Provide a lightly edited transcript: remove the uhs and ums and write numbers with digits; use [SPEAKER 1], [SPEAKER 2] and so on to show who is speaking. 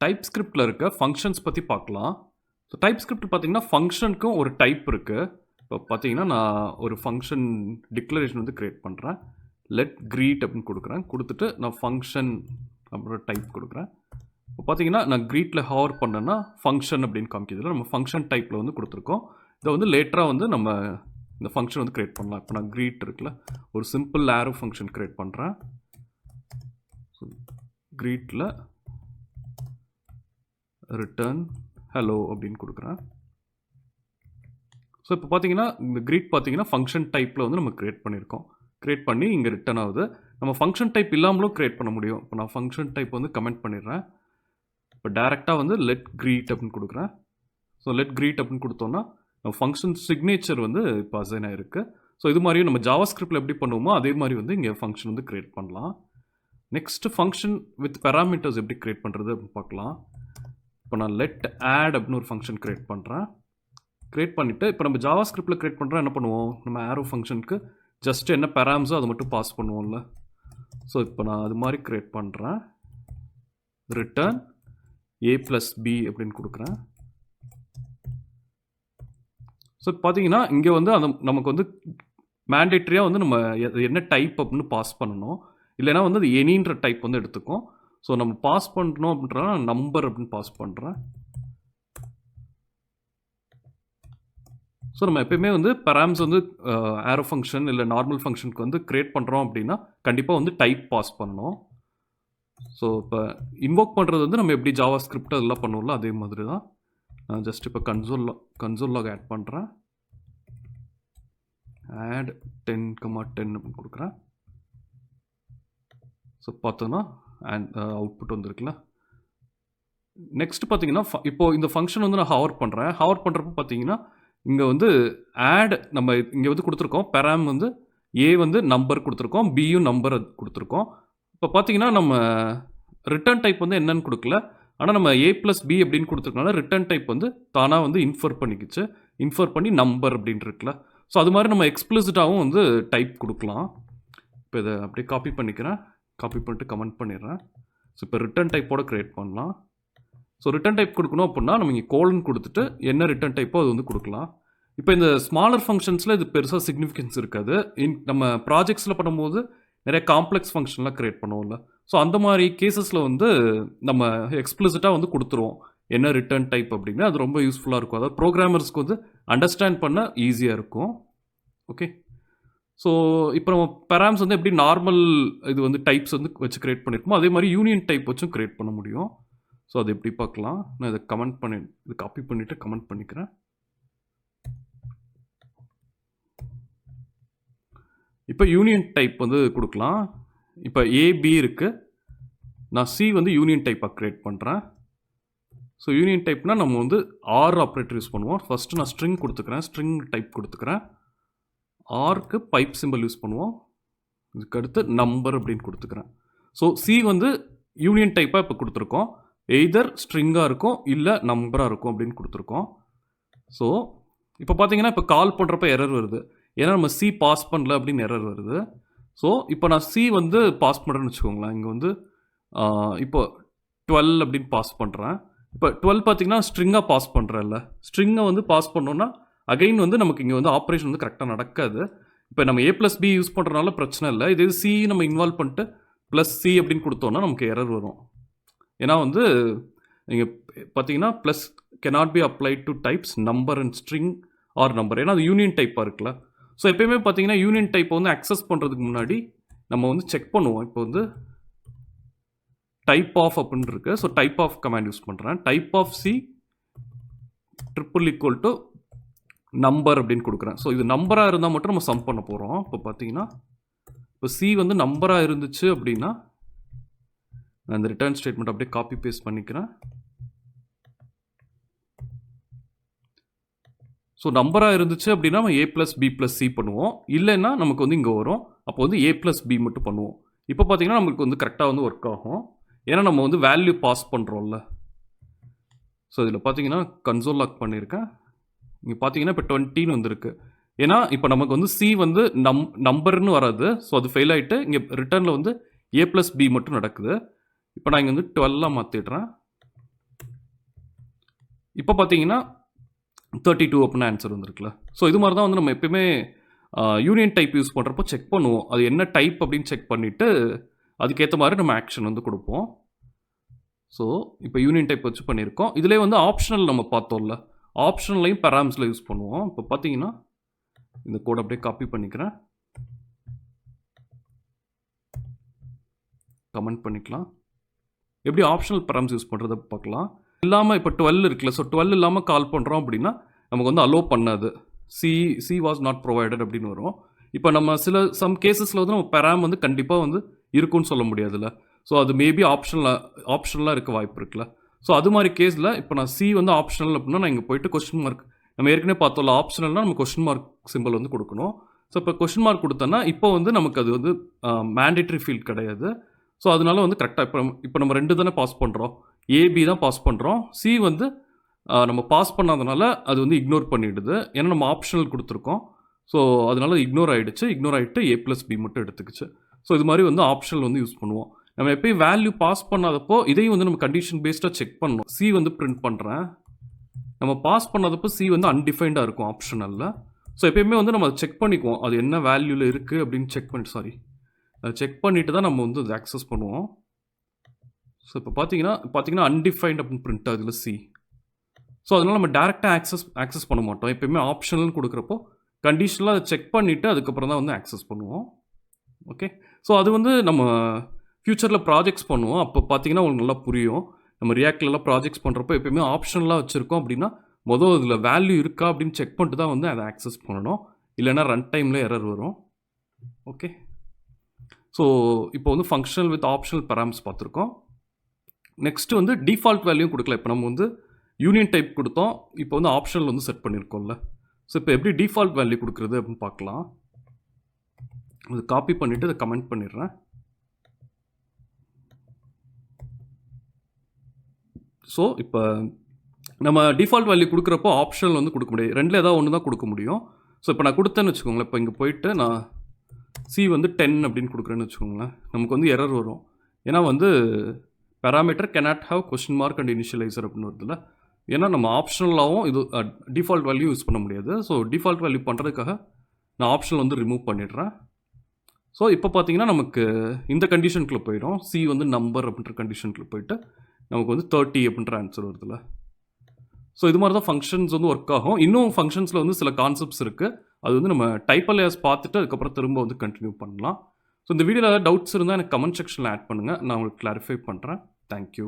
[SPEAKER 1] TypeScriptல இருக்க ஃபங்க்ஷன்ஸ் பற்றி பார்க்கலாம். ஸோ TypeScript பார்த்தீங்கன்னா ஃபங்க்ஷனுக்கும் ஒரு டைப் இருக்குது. இப்போ பார்த்தீங்கன்னா நான் ஒரு ஃபங்க்ஷன் டிக்ளரேஷன் வந்து க்ரியேட் பண்ணுறேன். லெட் greet அப்படின்னு கொடுக்குறேன். கொடுத்துட்டு நான் ஃபங்க்ஷன் அப்புறம் டைப் கொடுக்குறேன். இப்போ பார்த்தீங்கன்னா நான் greetல ஹவர் பண்ணேன்னா ஃபங்க்ஷன் அப்படின்னு காமிக்கிறதுல நம்ம ஃபங்க்ஷன் டைப்பில் வந்து கொடுத்துருக்கோம். இதை வந்து லேட்டராக வந்து நம்ம இந்த ஃபங்க்ஷன் வந்து க்ரியேட் பண்ணலாம். இப்போ நான் greet இருக்குல்ல, ஒரு சிம்பிள் arrow ஃபங்க்ஷன் க்ரியேட் பண்ணுறேன். ஸோ greetல ரிட்டர்ன் ஹலோ அப்படின்னு கொடுக்குறேன். ஸோ இப்போ பார்த்தீங்கன்னா இந்த greet பார்த்தீங்கன்னா ஃபங்க்ஷன் டைப்பில் வந்து நம்ம க்ரியேட் பண்ணியிருக்கோம். க்ரியேட் பண்ணி இங்கே ரிட்டர்ன் ஆகுது. நம்ம ஃபங்க்ஷன் டைப் இல்லாமலும் க்ரியேட் பண்ண முடியும். இப்போ நான் ஃபங்க்ஷன் டைப் வந்து கமெண்ட் பண்ணிடுறேன். இப்போ டேரெக்டாக வந்து லெட் greet அப்படின்னு கொடுக்குறேன். ஸோ லெட் greet அப்படின்னு கொடுத்தோன்னா நம்ம ஃபங்க்ஷன் சிக்னேச்சர் வந்து இப்போ அசைன் ஆகிருக்கு. ஸோ இது மாதிரியும் நம்ம ஜாவாஸ்கிரிப்டில் எப்படி பண்ணுவோமோ அதே மாதிரி வந்து இங்கே ஃபங்க்ஷன் வந்து க்ரியேட் பண்ணலாம். நெக்ஸ்ட்டு ஃபங்க்ஷன் வித் பேராமீட்டர்ஸ் எப்படி க்ரியேட் பண்ணுறது அப்படின்னு பார்க்கலாம். இப்போ நான் லெட் ஆட் அப்படின்னு ஒரு ஃபங்க்ஷன் க்ரியேட் பண்ணுறேன். க்ரியேட் பண்ணிவிட்டு இப்போ நம்ம ஜாவாஸ்கிரிப்டில் க்ரியேட் பண்ணுறோம் என்ன பண்ணுவோம், நம்ம ஆரோ ஃபங்க்ஷனுக்கு ஜஸ்ட் என்ன பேராம்ஸோ அதை மட்டும் பாஸ் பண்ணுவோம்ல. ஸோ இப்போ நான் அது மாதிரி க்ரியேட் பண்ணுறேன். ரிட்டர்ன் a+b அப்படின்னு கொடுக்குறேன். ஸோ பார்த்தீங்கன்னா இங்கே வந்து அந்த நமக்கு வந்து மேண்டேட்ரியாக வந்து நம்ம என்ன டைப் அப்படின்னு பாஸ் பண்ணணும். இல்லைனா வந்து அது எனின்ற டைப் வந்து எடுத்துக்கும். ஸோ நம்ம பாஸ் பண்ணணும் அப்படின்றத நம்பர் அப்படின்னு பாஸ் பண்ணுறேன். ஸோ நம்ம எப்பயுமே வந்து பேராம்ஸ் வந்து ஆரோ ஃபங்க்ஷன் இல்லை நார்மல் ஃபங்க்ஷனுக்கு வந்து க்ரியேட் பண்ணுறோம் அப்படின்னா கண்டிப்பாக வந்து டைப் பாஸ் பண்ணணும். ஸோ இப்போ இன்வோக் பண்ணுறது வந்து நம்ம எப்படி ஜாவா ஸ்கிரிப்ட் அதெல்லாம் பண்ணுவோம்ல அதே மாதிரி தான். நான் ஜஸ்ட் இப்போ கன்சோல் லாக் ஆட் பண்ணுறேன். ஆட் 10,10 அப்படின்னு கொடுக்குறேன். ஸோ பார்த்தோன்னா அண்ட் அவுட்புட் வந்துருக்குல்ல. நெக்ஸ்ட் பார்த்தீங்கன்னா இப்போது இந்த ஃபங்க்ஷன் வந்து நான் ஹவர் பண்ணுறேன். ஹவர் பண்ணுறப்ப பார்த்தீங்கன்னா இங்கே வந்து ஆட் நம்ம இங்கே வந்து கொடுத்துருக்கோம். பெராம் வந்து ஏ வந்து நம்பர் கொடுத்துருக்கோம், பியும் நம்பர் கொடுத்துருக்கோம். இப்போ பார்த்தீங்கன்னா நம்ம ரிட்டர்ன் டைப் வந்து என்னன்னு கொடுக்கல. ஆனால் நம்ம a+b அப்படின்னு கொடுத்துருக்கனால ரிட்டர்ன் டைப் வந்து தானாக வந்து இன்ஃபர் பண்ணிக்கிச்சு. இன்ஃபர் பண்ணி நம்பர் அப்படின்னு இருக்குல்ல. ஸோ அது மாதிரி நம்ம எக்ஸ்பிளிசிட்டாகவும் வந்து டைப் கொடுக்கலாம். இப்போ இதை அப்படியே காப்பி பண்ணிக்கிறேன். காப்பி பண்ணிட்டு கமெண்ட் பண்ணிடுறேன். ஸோ இப்போ ரிட்டர்ன் டைப்போட க்ரியேட் பண்ணலாம். ஸோ ரிட்டர்ன் டைப் கொடுக்கணும் அப்படின்னா நம்ம இங்கே கோலன் கொடுத்துட்டு என்ன ரிட்டர்ன் டைப்போ அது வந்து கொடுக்கலாம். இப்போ இந்த ஸ்மாலர் ஃபங்க்ஷன்ஸில் இது பெருசாக சிக்னிஃபிகன்ஸ் இருக்காது. நம்ம ப்ராஜெக்ட்ஸில் பண்ணும்போது நிறைய காம்ப்ளெக்ஸ் ஃபங்க்ஷன்லாம் க்ரியேட் பண்ணுவோம்ல. ஸோ அந்த மாதிரி கேசஸில் வந்து நம்ம எக்ஸ்பிளிசிட்டாக வந்து கொடுத்துருவோம் என்ன ரிட்டர்ன் டைப் அப்படின்னா அது ரொம்ப யூஸ்ஃபுல்லாக இருக்கும். அதாவது ப்ரோக்ராமர்ஸ்க்கு வந்து அண்டர்ஸ்டாண்ட் பண்ண ஈஸியாக இருக்கும். ஓகே, ஸோ இப்போ நம்ம பேராம்ஸ் வந்து எப்படி நார்மல் இது வந்து டைப்ஸ் வந்து வச்சு க்ரியேட் பண்ணியிருக்கோமோ அதே மாதிரி யூனியன் டைப் வச்சும் க்ரியேட் பண்ண முடியும். ஸோ அது எப்படி பார்க்கலாம். நான் இதை இது காப்பி பண்ணிவிட்டு கமெண்ட் பண்ணிக்கிறேன். இப்போ யூனியன் டைப் வந்து கொடுக்கலாம். இப்போ ஏபி இருக்குது. நான் சி வந்து யூனியன் டைப்பாக க்ரியேட் பண்ணுறேன். ஸோ யூனியன் டைப்னால் நம்ம வந்து ஆர் ஆப்ரேட்டர் யூஸ் பண்ணுவோம். ஃபஸ்ட்டு நான் ஸ்ட்ரிங் கொடுத்துக்கிறேன். ஸ்ட்ரிங் டைப் கொடுத்துக்கிறேன். ஆருக்கு பைப் சிம்பிள் யூஸ் பண்ணுவோம். இதுக்கு அடுத்து நம்பர் அப்படின்னு கொடுத்துக்கிறேன். ஸோ சி வந்து யூனியன் டைப்பாக இப்போ கொடுத்துருக்கோம். எய்தர் ஸ்ட்ரிங்காக இருக்கும் இல்லை நம்பராக இருக்கும் அப்படின்னு கொடுத்துருக்கோம். ஸோ இப்போ பார்த்தீங்கன்னா இப்போ கால் பண்ணுறப்ப எரர் வருது. ஏன்னா நம்ம சி பாஸ் பண்ணல அப்படின்னு எரர் வருது. ஸோ இப்போ நான் சி வந்து பாஸ் பண்ணுறேன்னு வச்சுக்கோங்களேன். இங்கே வந்து இப்போ 12 அப்படின்னு பாஸ் பண்ணுறேன். இப்போ 12 பார்த்தீங்கன்னா ஸ்ட்ரிங்காக பாஸ் பண்ணுறேன்ல. ஸ்ட்ரிங்கை வந்து பாஸ் பண்ணோன்னா அகைன் வந்து நமக்கு இங்கே வந்து ஆப்ரேஷன் வந்து கரெக்டாக நடக்காது. இப்போ நம்ம a+b யூஸ் பண்ணுறதுனால பிரச்சனை இல்லை. இதே சி நம்ம இன்வால்வ் பண்ணிட்டு +c அப்படின்னு கொடுத்தோன்னா நமக்கு எரர் வரும். ஏன்னா வந்து நீங்கள் பார்த்தீங்கன்னா plus cannot be applied to types number and string or number. ஏன்னா அது யூனியன் டைப்பாக இருக்குல்ல. ஸோ எப்பயுமே பார்த்தீங்கன்னா யூனியன் டைப்பை வந்து அக்சஸ் பண்ணுறதுக்கு முன்னாடி நம்ம வந்து செக் பண்ணுவோம். இப்போ வந்து டைப் ஆஃப் அப்படின்னு இருக்கு. So type of command use பண்ணுறேன். டைப் ஆஃப் சி == நம்பர் அப்படின்னு கொடுக்குறேன். ஸோ இது நம்பராக இருந்தால் மட்டும் நம்ம சம் பண்ண போகிறோம். இப்போ பார்த்தீங்கன்னா இப்போ சி வந்து நம்பராக இருந்துச்சு அப்படின்னா நான் இந்த ரிட்டர்ன் ஸ்டேட்மெண்ட் அப்படியே காப்பி பேஸ்ட் பண்ணிக்கிறேன். ஸோ நம்பராக இருந்துச்சு அப்படின்னா நம்ம a+b+c பண்ணுவோம். இல்லைன்னா நமக்கு வந்து இங்கே வரும். அப்போ வந்து a+b மட்டும் பண்ணுவோம். இப்போ பார்த்தீங்கன்னா நமக்கு வந்து கரெக்டாக வந்து ஒர்க் ஆகும். ஏன்னா நம்ம வந்து வேல்யூ பாஸ் பண்ணுறோம்ல. ஸோ இதில் பார்த்தீங்கன்னா கன்சோல் லாக் பண்ணியிருக்கேன். இங்கே பார்த்தீங்கன்னா இப்போ 20ன்னு வந்துருக்கு. ஏன்னா இப்போ நமக்கு வந்து சி வந்து நம்பர்னு வராது. ஸோ அது ஃபெயில் ஆகிட்டு இங்கே ரிட்டர்னில் வந்து a+b மட்டும் நடக்குது. இப்போ நான் இங்கே வந்து 12 மாற்றிடுறேன். இப்போ பார்த்தீங்கன்னா 32 அப்படின்னு ஆன்சர் வந்திருக்குல்ல. ஸோ இது மாதிரி தான் வந்து நம்ம எப்பயுமே யூனியன் டைப் யூஸ் பண்ணுறப்போ செக் பண்ணுவோம். அது என்ன டைப் அப்படின்னு செக் பண்ணிவிட்டு அதுக்கேற்ற மாதிரி நம்ம ஆக்ஷன் வந்து கொடுப்போம். ஸோ இப்போ யூனியன் டைப் வச்சு பண்ணியிருக்கோம். இதிலே வந்து ஆப்ஷனல் நம்ம பார்த்தோம்ல, ஆப்ஷனலையும் பெராம்ஸில் யூஸ் பண்ணுவோம். இப்போ பார்த்தீங்கன்னா இந்த கோட் அப்படியே காப்பி பண்ணிக்கிறேன், கமெண்ட் பண்ணிக்கலாம். எப்படி ஆப்ஷனல் பெராம்ஸ் யூஸ் பண்ணுறத பார்க்கலாம். இல்லாமல் இப்போ 12 இருக்குல்ல, ஸோ 12 இல்லாமல் கால் பண்ணுறோம் அப்படின்னா நமக்கு வந்து அலோவ் பண்ணாது. சி வாஸ் நாட் ப்ரொவைடட் அப்படின்னு வரும். இப்போ நம்ம சம் கேசஸில் வந்து நம்ம பெராம் வந்து கண்டிப்பாக வந்து இருக்குன்னு சொல்ல முடியாதுல்ல. ஸோ அது மேபி ஆப்ஷனலாக இருக்க வாய்ப்பு இருக்குல்ல. ஸோ அது மாதிரி கேஸில் இப்போ நான் சி வந்து ஆப்ஷனல் அப்படின்னா நான் இங்கே போயிட்டு கொஸ்டின் மார்க், நம்ம ஏற்கனவே பார்த்தோம்ல ஆப்ஷனல்னால் நம்ம கொஸ்டின் மார்க் சிம்பிள் வந்து கொடுக்கணும். ஸோ இப்போ கொஸ்டின் மார்க் கொடுத்தோன்னா இப்போ வந்து நமக்கு அது வந்து மேண்டேட்ரி ஃபீல்ட் கிடையாது. ஸோ அதனால வந்து கரெக்டாக இப்போ நம்ம 2 தானே பாஸ் பண்ணுறோம், ஏபி தான் பாஸ் பண்ணுறோம். சி வந்து நம்ம பாஸ் பண்ணாதனால அது வந்து இக்னோர் பண்ணிவிடுது, ஏன்னா நம்ம ஆப்ஷனல் கொடுத்துருக்கோம். ஸோ அதனால இக்னோர் ஆகிட்டு A+B மட்டும் எடுத்துக்கிச்சு. ஸோ இது மாதிரி வந்து ஆப்ஷனல் வந்து யூஸ் பண்ணுவோம். நம்ம எப்பயும் வேல்யூ பாஸ் பண்ணாதப்போ இதையும் வந்து நம்ம கண்டிஷன் பேஸ்டாக செக் பண்ணணும். சி வந்து பிரிண்ட் பண்ணுறேன், நம்ம பாஸ் பண்ணாதப்போ சி வந்து அன்டிஃபைண்டாக இருக்கும் ஆப்ஷனலில். ஸோ எப்பயுமே வந்து நம்ம அதை செக் பண்ணிக்குவோம், அது என்ன வேல்யூவில் இருக்குது அப்படின்னு செக் பண்ணிட்டு தான் நம்ம வந்து அதை ஆக்சஸ் பண்ணுவோம். ஸோ இப்போ பார்த்தீங்கன்னா அன்டிஃபைன்ட் அப்படின்னு பிரிண்ட் ஆகுதுல சி. ஸோ அதனால் நம்ம டேரெக்டாக ஆக்சஸ் பண்ண மாட்டோம். எப்பயுமே ஆப்ஷனல்னு கொடுக்குறப்போ கண்டிஷனலாக அதை செக் பண்ணிவிட்டு அதுக்கப்புறம் தான் வந்து ஆக்சஸ் பண்ணுவோம். ஓகே, ஸோ அது வந்து நம்ம ஃப்யூச்சரில் ப்ராஜெக்ட்ஸ் பண்ணுவோம். அப்போ பார்த்தீங்கன்னா உங்களுக்கு நல்லா புரியும். நம்ம ரியாக்ட்லலாம் ப்ராஜெக்ட்ஸ் பண்ணுறப்போ எப்பயுமே ஆப்ஷனலாக வச்சுருக்கோம் அப்படின்னா இதில் வேல்யூ இருக்கா அப்படின்னு செக் பண்ணிட்டு தான் வந்து அதை ஆக்சஸ் பண்ணணும், இல்லைன்னா ரன் டைமில் எரர் வரும். ஓகே, ஸோ இப்போ வந்து ஃபங்க்ஷனல் வித் ஆப்ஷனல் பெராம்ஸ் பார்த்துருக்கோம். நெக்ஸ்ட் வந்து டிஃபால்ட் வேல்யூ கொடுக்கல. இப்போ நம்ம வந்து யூனியன் டைப் கொடுத்தோம், இப்போ வந்து ஆப்ஷனல் வந்து செட் பண்ணியிருக்கோம்ல. ஸோ இப்போ எப்படி டிஃபால்ட் வேல்யூ கொடுக்குறது அப்படின்னு பார்க்கலாம். அது காப்பி பண்ணிவிட்டு அதை கமெண்ட் பண்ணிடுறேன். ஸோ இப்போ நம்ம டிஃபால்ட் வேல்யூ கொடுக்குறப்போ ஆப்ஷனல் வந்து கொடுக்க முடியாது, ரெண்டில் ஏதாவது ஒன்று தான் கொடுக்க முடியும். ஸோ இப்போ நான் கொடுத்தேன்னு வச்சுக்கோங்களேன், இப்போ இங்கே போயிட்டு நான் சி வந்து 10 அப்படின்னு கொடுக்குறேன்னு வச்சுக்கோங்களேன், நமக்கு வந்து எரர் வரும். ஏன்னா வந்து parameter cannot have question mark and initialiser அப்படின்னு வருதுல்ல. ஏன்னா நம்ம ஆப்ஷனலாகவும் இது டிஃபால்ட் வேல்யூ யூஸ் பண்ண முடியாது. ஸோ டிஃபால்ட் வேல்யூ பண்ணுறதுக்காக நான் ஆப்ஷனல் வந்து ரிமூவ் பண்ணிடுறேன். ஸோ இப்போ பார்த்தீங்கன்னா நமக்கு இந்த கண்டிஷனுக்குள்ளே போயிடும், சி வந்து நம்பர் அப்படின்ற கண்டிஷனுக்குள்ளே போயிட்டு நமக்கு வந்து 30 அப்படின்ற ஆன்சர் வருதுல்ல. ஸோ இது மாதிரி தான் ஃபங்க்ஷன்ஸ் வந்து ஒர்க் ஆகும். இன்னும் ஃபங்க்ஷன்ஸில் வந்து சில கான்செப்ட்ஸ் இருக்குது, அது வந்து நம்ம டைப்பலையாஸ் பார்த்துட்டு அதுக்கப்புறம் திரும்ப வந்து கண்டினியூ பண்ணலாம். ஸோ இந்த வீடியோவில் ஏதாவது டவுட்ஸ் இருந்தால் எனக்கு கமெண்ட் செக்ஷனில் ஆட் பண்ணுங்கள், நான் உங்களுக்கு கிளாரிஃபை பண்ணுறேன். தேங்க்யூ.